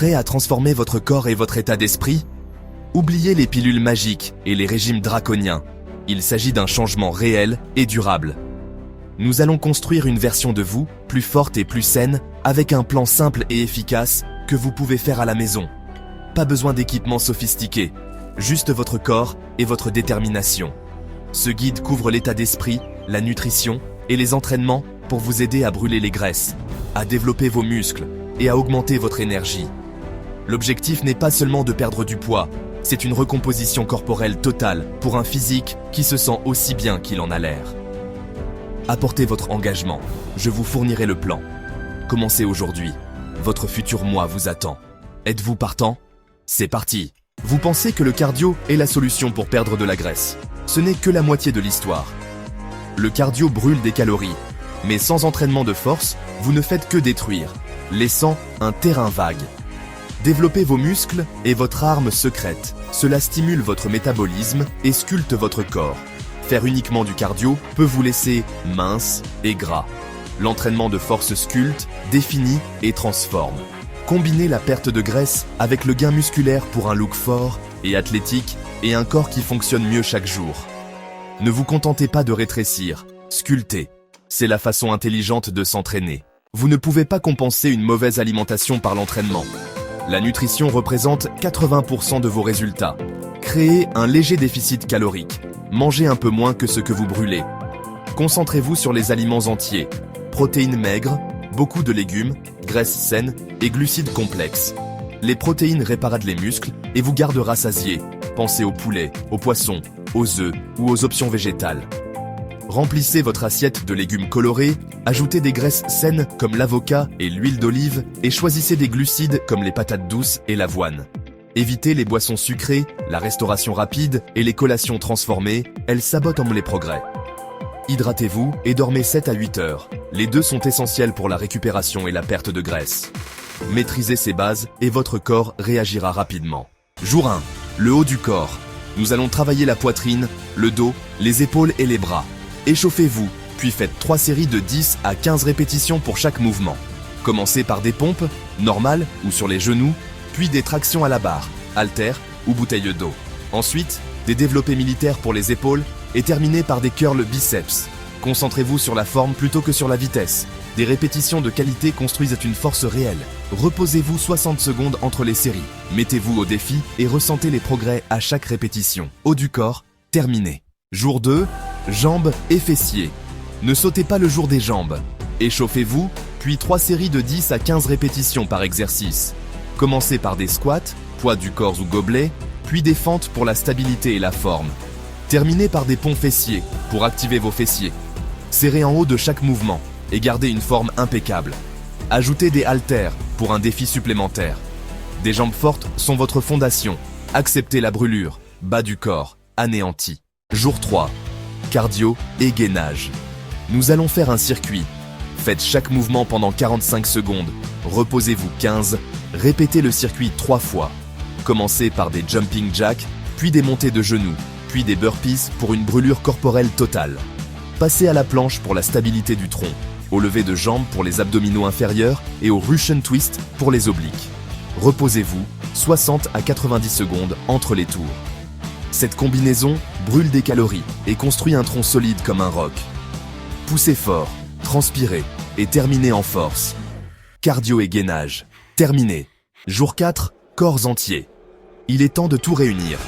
Prêt à transformer votre corps et votre état d'esprit? Oubliez les pilules magiques et les régimes draconiens. Il s'agit d'un changement réel et durable. Nous allons construire une version de vous, plus forte et plus saine, avec un plan simple et efficace que vous pouvez faire à la maison. Pas besoin d'équipements sophistiqués, juste votre corps et votre détermination. Ce guide couvre l'état d'esprit, la nutrition et les entraînements pour vous aider à brûler les graisses, à développer vos muscles et à augmenter votre énergie. L'objectif n'est pas seulement de perdre du poids, c'est une recomposition corporelle totale pour un physique qui se sent aussi bien qu'il en a l'air. Apportez votre engagement, je vous fournirai le plan. Commencez aujourd'hui, votre futur moi vous attend. Êtes-vous partant? C'est parti! Vous pensez que le cardio est la solution pour perdre de la graisse? Ce n'est que la moitié de l'histoire. Le cardio brûle des calories, mais sans entraînement de force, vous ne faites que détruire, laissant un terrain vague. Développez vos muscles est votre arme secrète. Cela stimule votre métabolisme et sculpte votre corps. Faire uniquement du cardio peut vous laisser mince et gras. L'entraînement de force sculpte, définit et transforme. Combinez la perte de graisse avec le gain musculaire pour un look fort et athlétique et un corps qui fonctionne mieux chaque jour. Ne vous contentez pas de rétrécir, sculptez. C'est la façon intelligente de s'entraîner. Vous ne pouvez pas compenser une mauvaise alimentation par l'entraînement. La nutrition représente 80% de vos résultats. Créez un léger déficit calorique. Mangez un peu moins que ce que vous brûlez. Concentrez-vous sur les aliments entiers. Protéines maigres, beaucoup de légumes, graisses saines et glucides complexes. Les protéines réparent les muscles et vous gardent rassasié. Pensez au poulet, au poisson, aux œufs ou aux options végétales. Remplissez votre assiette de légumes colorés, ajoutez des graisses saines comme l'avocat et l'huile d'olive et choisissez des glucides comme les patates douces et l'avoine. Évitez les boissons sucrées, la restauration rapide et les collations transformées, elles sabotent les progrès. Hydratez-vous et dormez 7 à 8 heures. Les deux sont essentiels pour la récupération et la perte de graisse. Maîtrisez ces bases et votre corps réagira rapidement. Jour 1. Le haut du corps. Nous allons travailler la poitrine, le dos, les épaules et les bras. Échauffez-vous, puis faites 3 séries de 10 à 15 répétitions pour chaque mouvement. Commencez par des pompes, normales ou sur les genoux, puis des tractions à la barre, haltères ou bouteille d'eau. Ensuite, des développés militaires pour les épaules et terminez par des curls biceps. Concentrez-vous sur la forme plutôt que sur la vitesse. Des répétitions de qualité construisent une force réelle. Reposez-vous 60 secondes entre les séries. Mettez-vous au défi et ressentez les progrès à chaque répétition. Haut du corps, terminé. Jour 2, jambes et fessiers. Ne sautez pas le jour des jambes. Échauffez-vous, puis 3 séries de 10 à 15 répétitions par exercice. Commencez par des squats, poids du corps ou gobelet, puis des fentes pour la stabilité et la forme. Terminez par des ponts fessiers pour activer vos fessiers. Serrez en haut de chaque mouvement et gardez une forme impeccable. Ajoutez des haltères pour un défi supplémentaire. Des jambes fortes sont votre fondation. Acceptez la brûlure, bas du corps, anéanti. Jour 3. Cardio et gainage. Nous allons faire un circuit. Faites chaque mouvement pendant 45 secondes. Reposez-vous 15. Répétez le circuit 3 fois. Commencez par des jumping jacks, puis des montées de genoux, puis des burpees pour une brûlure corporelle totale. Passez à la planche pour la stabilité du tronc, au lever de jambes pour les abdominaux inférieurs et au Russian twist pour les obliques. Reposez-vous 60 à 90 secondes entre les tours. Cette combinaison brûle des calories et construit un tronc solide comme un roc. Poussez fort, transpirez et terminez en force. Cardio et gainage. Terminé. Jour 4, corps entier. Il est temps de tout réunir.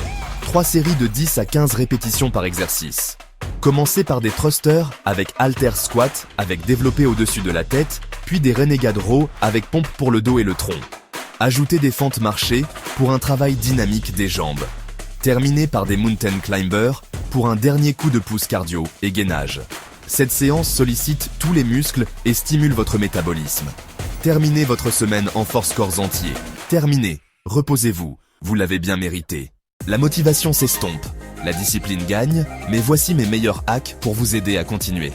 3 séries de 10 à 15 répétitions par exercice. Commencez par des thrusters avec halter squat avec développé au-dessus de la tête, puis des renegade row avec pompe pour le dos et le tronc. Ajoutez des fentes marchées pour un travail dynamique des jambes. Terminez par des mountain climbers pour un dernier coup de pouce cardio et gainage. Cette séance sollicite tous les muscles et stimule votre métabolisme. Terminez votre semaine en force corps entier. Terminez, reposez-vous, vous l'avez bien mérité. La motivation s'estompe, la discipline gagne, mais voici mes meilleurs hacks pour vous aider à continuer.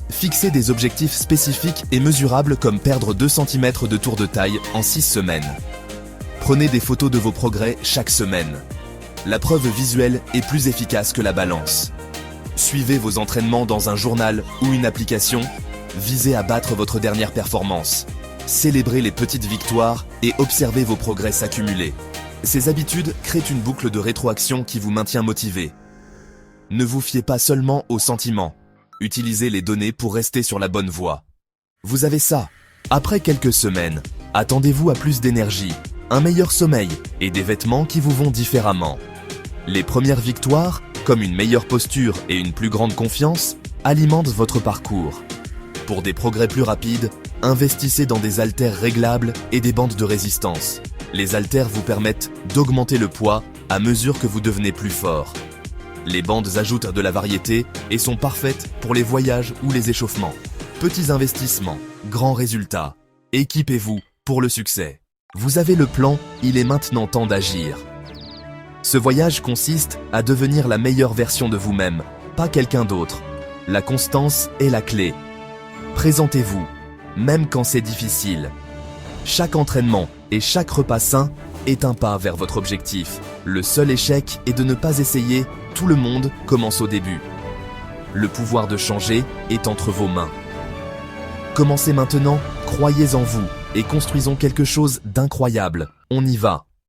Fixez des objectifs spécifiques et mesurables comme perdre 2 cm de tour de taille en 6 semaines. Prenez des photos de vos progrès chaque semaine. La preuve visuelle est plus efficace que la balance. Suivez vos entraînements dans un journal ou une application. Visez à battre votre dernière performance. Célébrez les petites victoires et observez vos progrès s'accumuler. Ces habitudes créent une boucle de rétroaction qui vous maintient motivé. Ne vous fiez pas seulement aux sentiments. Utilisez les données pour rester sur la bonne voie. Vous avez ça. Après quelques semaines, attendez-vous à plus d'énergie, un meilleur sommeil et des vêtements qui vous vont différemment. Les premières victoires, comme une meilleure posture et une plus grande confiance, alimentent votre parcours. Pour des progrès plus rapides, investissez dans des haltères réglables et des bandes de résistance. Les haltères vous permettent d'augmenter le poids à mesure que vous devenez plus fort. Les bandes ajoutent de la variété et sont parfaites pour les voyages ou les échauffements. Petits investissements, grands résultats. Équipez-vous pour le succès. Vous avez le plan, il est maintenant temps d'agir. Ce voyage consiste à devenir la meilleure version de vous-même, pas quelqu'un d'autre. La constance est la clé. Présentez-vous, même quand c'est difficile. Chaque entraînement et chaque repas sain est un pas vers votre objectif. Le seul échec est de ne pas essayer, tout le monde commence au début. Le pouvoir de changer est entre vos mains. Commencez maintenant, croyez en vous et construisons quelque chose d'incroyable. On y va.